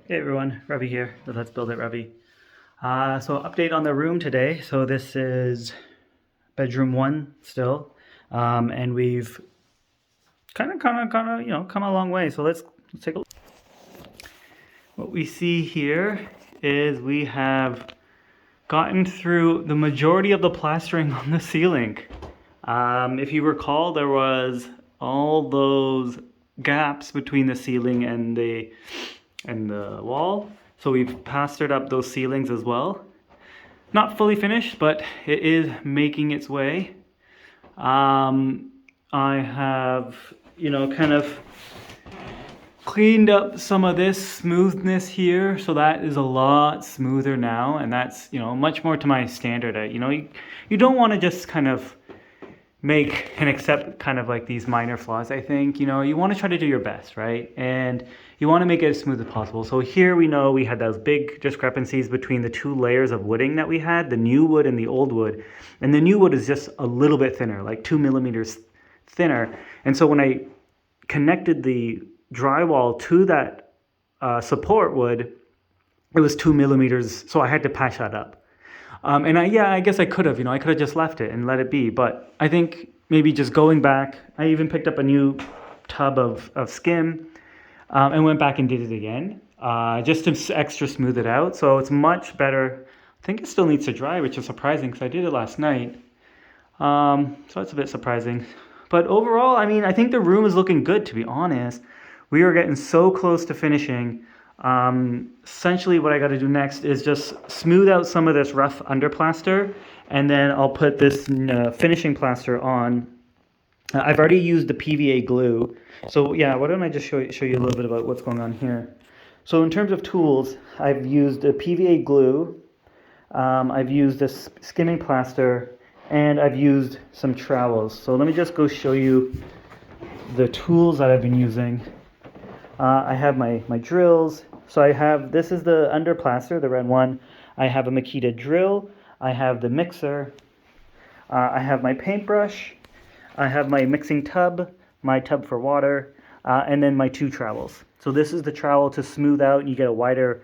Hey everyone, Ravi here, the Let's Build It Ravi. So update on the room today. So this is bedroom 1 still, and we've kind of, come a long way. So let's take a look. What we see here is we have gotten through the majority of the plastering on the ceiling. If you recall, there was all those gaps between the ceiling and the wall. So we've plastered up those ceilings as well. Not fully finished, but it is making its way. I have, kind of cleaned up some of this smoothness here, so that is a lot smoother now, and that's, much more to my standard. You don't want to just kind of make and accept kind of like these minor flaws. I think, you want to try to do your best, right? And you want to make it as smooth as possible. So here we know we had those big discrepancies between the two layers of wooding that we had, the new wood and the old wood. And the new wood is just a little bit thinner, like 2 millimeters thinner. And so when I connected the drywall to that support wood, it was 2 millimeters. So I had to patch that up. I guess I could have, I could have just left it and let it be. But I think maybe just going back, I even picked up a new tub of skim and went back and did it again, just to extra smooth it out. So it's much better. I think it still needs to dry, which is surprising because I did it last night. So it's a bit surprising. But overall, I think the room is looking good, to be honest. We are getting so close to finishing. Essentially what I got to do next is just smooth out some of this rough underplaster, and then I'll put this finishing plaster on. I've already used the PVA glue, so yeah, why don't I just show you a little bit about what's going on here. So in terms of tools, I've used a PVA glue, I've used this skimming plaster, and I've used some trowels. So let me just go show you the tools that I've been using. I have my drills. So this is the underplaster, the red one. I have a Makita drill. I have the mixer. I have my paintbrush. I have my mixing tub, my tub for water, and then my 2 trowels. So this is the trowel to smooth out, and you get a wider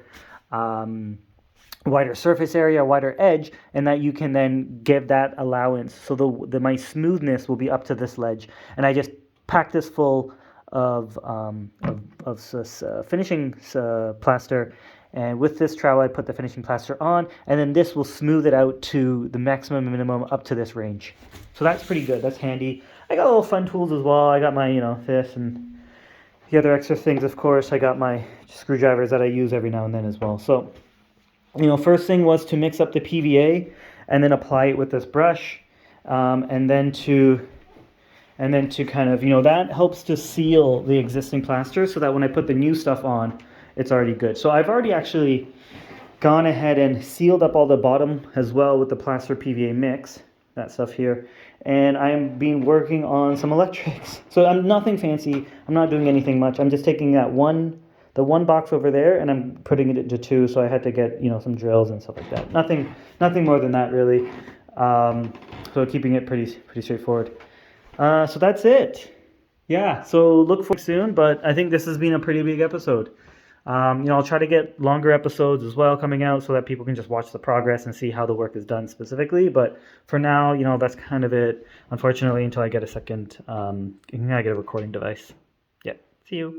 surface area, wider edge, and that you can then give that allowance. So my smoothness will be up to this ledge, and I just pack this full of finishing plaster, and with this trowel I put the finishing plaster on, and then this will smooth it out to the maximum and minimum up to this range. So that's pretty good, that's handy. I got little fun tools as well. I got my this and the other extra things. Of course, I got my screwdrivers that I use every now and then as well. So first thing was to mix up the PVA and then apply it with this brush, and then to kind of, that helps to seal the existing plaster so that when I put the new stuff on, it's already good. So I've already actually gone ahead and sealed up all the bottom as well with the plaster PVA mix, that stuff here. And I'm been working on some electrics. So I'm nothing fancy. I'm not doing anything much. I'm just taking the one box over there, and I'm putting it into 2. So I had to get, some drills and stuff like that. Nothing more than that really. So keeping it pretty straightforward. So that's it. Yeah, so look for soon, but I think this has been a pretty big episode. I'll try to get longer episodes as well coming out so that people can just watch the progress and see how the work is done specifically. But for now, that's kind of it, unfortunately, until I get a second, I get a recording device. Yeah, see you.